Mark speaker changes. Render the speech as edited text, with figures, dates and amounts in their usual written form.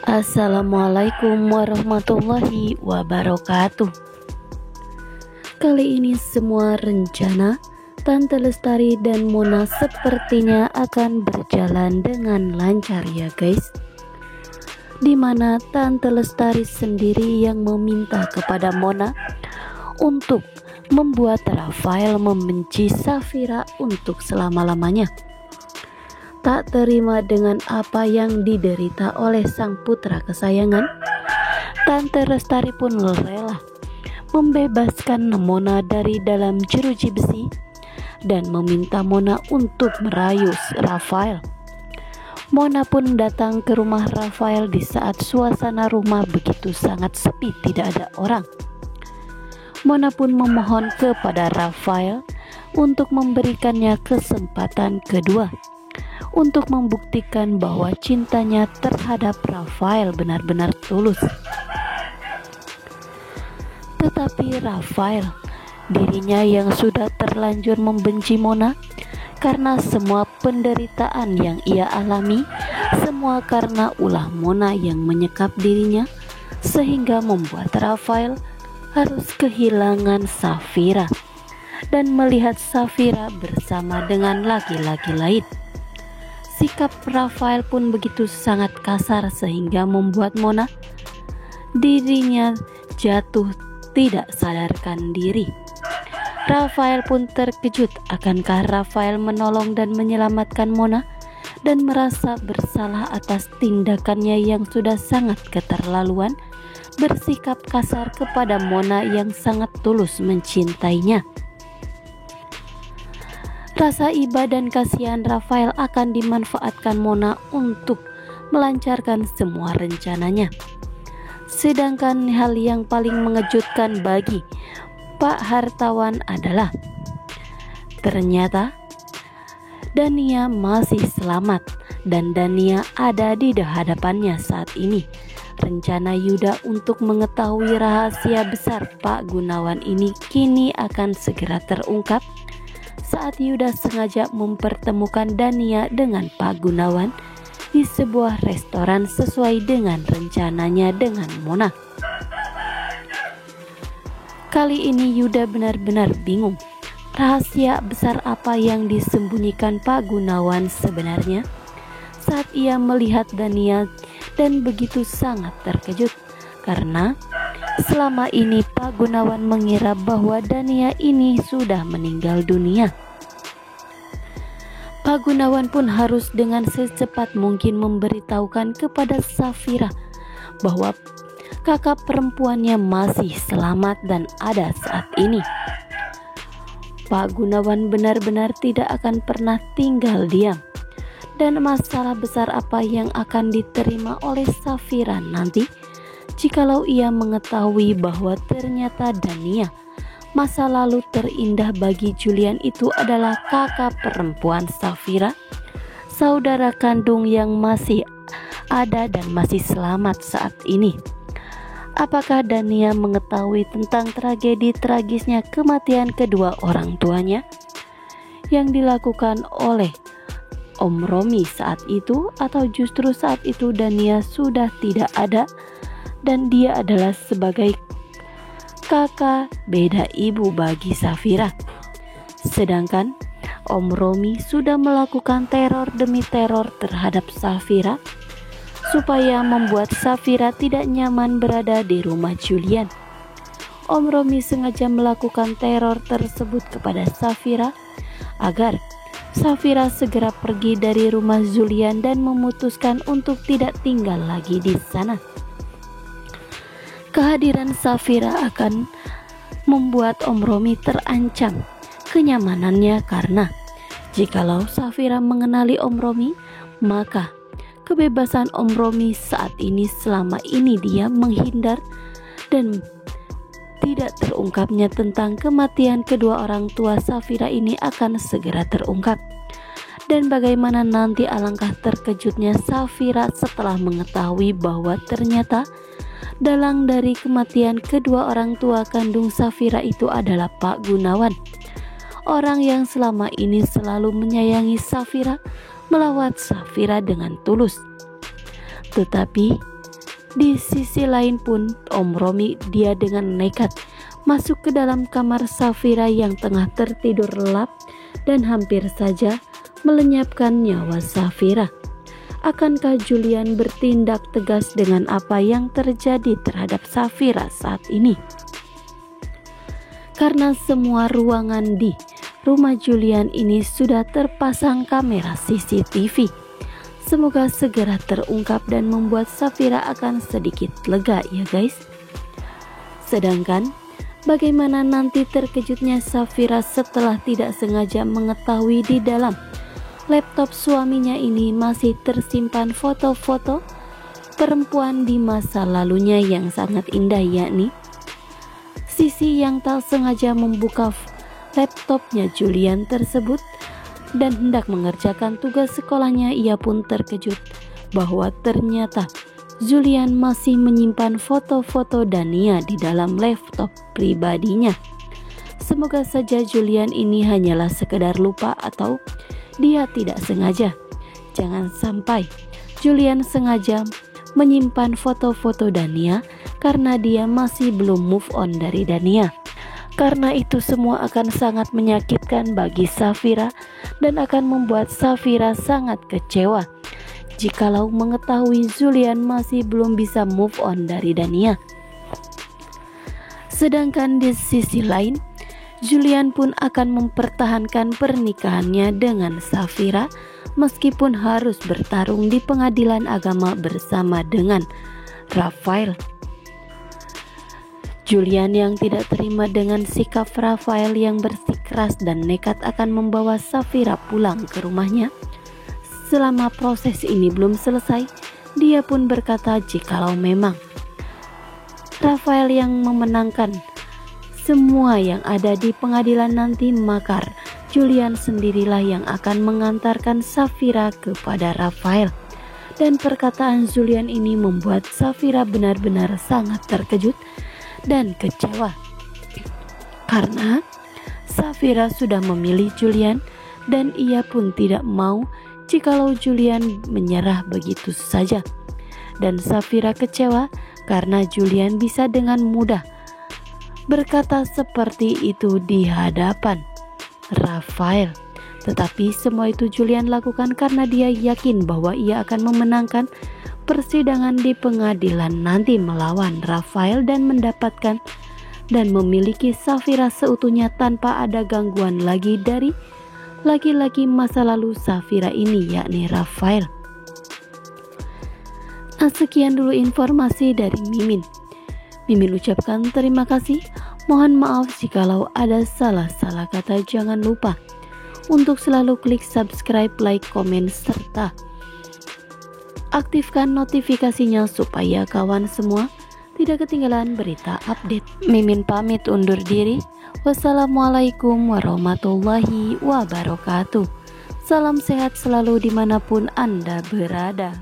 Speaker 1: Assalamualaikum warahmatullahi wabarakatuh. Kali ini semua rencana Tante Lestari dan Mona sepertinya akan berjalan dengan lancar ya guys. Dimana Tante Lestari sendiri yang meminta kepada Mona untuk membuat Rafael membenci Safira untuk selama-lamanya. Tak terima dengan apa yang diderita oleh sang putra kesayangan, Tante Lestari pun rela membebaskan Mona dari dalam jeruji besi dan meminta Mona untuk merayu Rafael. Mona pun datang ke rumah Rafael di saat suasana rumah begitu sangat sepi, tidak ada orang. Mona pun memohon kepada Rafael untuk memberikannya kesempatan kedua untuk membuktikan bahwa cintanya terhadap Rafael benar-benar tulus. Tetapi Rafael, dirinya yang sudah terlanjur membenci Mona karena semua penderitaan yang ia alami, semua karena ulah Mona yang menyekap dirinya, sehingga membuat Rafael harus kehilangan Safira dan melihat Safira bersama dengan laki-laki lain. Sikap Rafael pun begitu sangat kasar sehingga membuat Mona dirinya jatuh tidak sadarkan diri. Rafael pun terkejut akankah Rafael menolong dan menyelamatkan Mona dan merasa bersalah atas tindakannya yang sudah sangat keterlaluan bersikap kasar kepada Mona yang sangat tulus mencintainya. Rasa iba dan kasihan Rafael akan dimanfaatkan Mona untuk melancarkan semua rencananya. Sedangkan hal yang paling mengejutkan bagi Pak Hartawan adalah ternyata Dania masih selamat dan Dania ada di hadapannya saat ini. Rencana Yuda untuk mengetahui rahasia besar Pak Gunawan ini kini akan segera terungkap saat Yuda sengaja mempertemukan Dania dengan Pak Gunawan di sebuah restoran sesuai dengan rencananya dengan Mona. Kali ini Yuda benar-benar bingung. Rahasia besar apa yang disembunyikan Pak Gunawan sebenarnya? Saat ia melihat Dania dan begitu sangat terkejut karena selama ini Pak Gunawan mengira bahwa Dania ini sudah meninggal dunia. Pak Gunawan pun harus dengan secepat mungkin memberitahukan kepada Safira bahwa kakak perempuannya masih selamat dan ada saat ini. Pak Gunawan benar-benar tidak akan pernah tinggal diam. Dan masalah besar apa yang akan diterima oleh Safira nanti jikalau ia mengetahui bahwa ternyata Dania, masa lalu terindah bagi Julian itu adalah kakak perempuan Safira, saudara kandung yang masih ada dan masih selamat saat ini. Apakah Dania mengetahui tentang tragedi tragisnya kematian kedua orang tuanya yang dilakukan oleh Om Romi saat itu, atau justru saat itu Dania sudah tidak ada dan dia adalah sebagai kakak beda ibu bagi Safira. Sedangkan Om Romi sudah melakukan teror demi teror terhadap Safira supaya membuat Safira tidak nyaman berada di rumah Julian. Om Romi sengaja melakukan teror tersebut kepada Safira agar Safira segera pergi dari rumah Julian dan memutuskan untuk tidak tinggal lagi di sana. Kehadiran Safira akan membuat Om Romi terancam kenyamanannya karena jikalau Safira mengenali Om Romi, maka kebebasan Om Romi saat ini selama ini dia menghindar dan tidak terungkapnya tentang kematian kedua orang tua Safira ini akan segera terungkap. Dan bagaimana nanti alangkah terkejutnya Safira setelah mengetahui bahwa ternyata dalang dari kematian kedua orang tua kandung Safira itu adalah Pak Gunawan, orang yang selama ini selalu menyayangi Safira, melawat Safira dengan tulus. Tetapi Di sisi lain pun Om Romi dia dengan nekat masuk ke dalam kamar Safira yang tengah tertidur lelap dan hampir saja melenyapkan nyawa Safira. Akankah Julian bertindak tegas dengan apa yang terjadi terhadap Safira saat ini? Karena semua ruangan di rumah Julian ini sudah terpasang kamera CCTV. Semoga segera terungkap dan membuat Safira akan sedikit lega ya guys. Sedangkan bagaimana nanti terkejutnya Safira setelah tidak sengaja mengetahui di dalam laptop suaminya ini masih tersimpan foto-foto perempuan di masa lalunya yang sangat indah, yakni Sisi yang tak sengaja membuka laptopnya Julian tersebut dan hendak mengerjakan tugas sekolahnya. Ia pun terkejut bahwa ternyata Julian masih menyimpan foto-foto Dania di dalam laptop pribadinya. Semoga saja Julian ini hanyalah sekedar lupa atau dia tidak sengaja. Jangan sampai Julian sengaja menyimpan foto-foto Dania karena dia masih belum move on dari Dania. Karena itu semua akan sangat menyakitkan bagi Safira dan akan membuat Safira sangat kecewa jikalau mengetahui Julian masih belum bisa move on dari Dania. Sedangkan di sisi lain, Julian pun akan mempertahankan pernikahannya dengan Safira meskipun harus bertarung di pengadilan agama bersama dengan Rafael. Julian yang tidak terima dengan sikap Rafael yang bersikeras dan nekat akan membawa Safira pulang ke rumahnya. Selama proses ini belum selesai, dia pun berkata jikalau memang Rafael yang memenangkan semua yang ada di pengadilan nanti, maka Julian sendirilah yang akan mengantarkan Safira kepada Rafael. Dan perkataan Julian ini membuat Safira benar-benar sangat terkejut dan kecewa karena Safira sudah memilih Julian dan ia pun tidak mau jikalau Julian menyerah begitu saja. Dan Safira kecewa karena Julian bisa dengan mudah berkata seperti itu di hadapan Rafael. Tetapi semua itu Julian lakukan karena dia yakin bahwa ia akan memenangkan persidangan di pengadilan nanti melawan Rafael dan mendapatkan dan memiliki Safira seutuhnya tanpa ada gangguan lagi dari laki-laki masa lalu Safira ini, yakni Rafael. Nah, sekian dulu informasi dari Mimin. Mimin ucapkan terima kasih. Mohon maaf jikalau ada salah-salah kata. Jangan lupa untuk selalu klik subscribe, like, komen, serta aktifkan notifikasinya supaya kawan semua tidak ketinggalan berita update. Mimin pamit undur diri. Wassalamualaikum warahmatullahi wabarakatuh. Salam sehat selalu dimanapun Anda berada.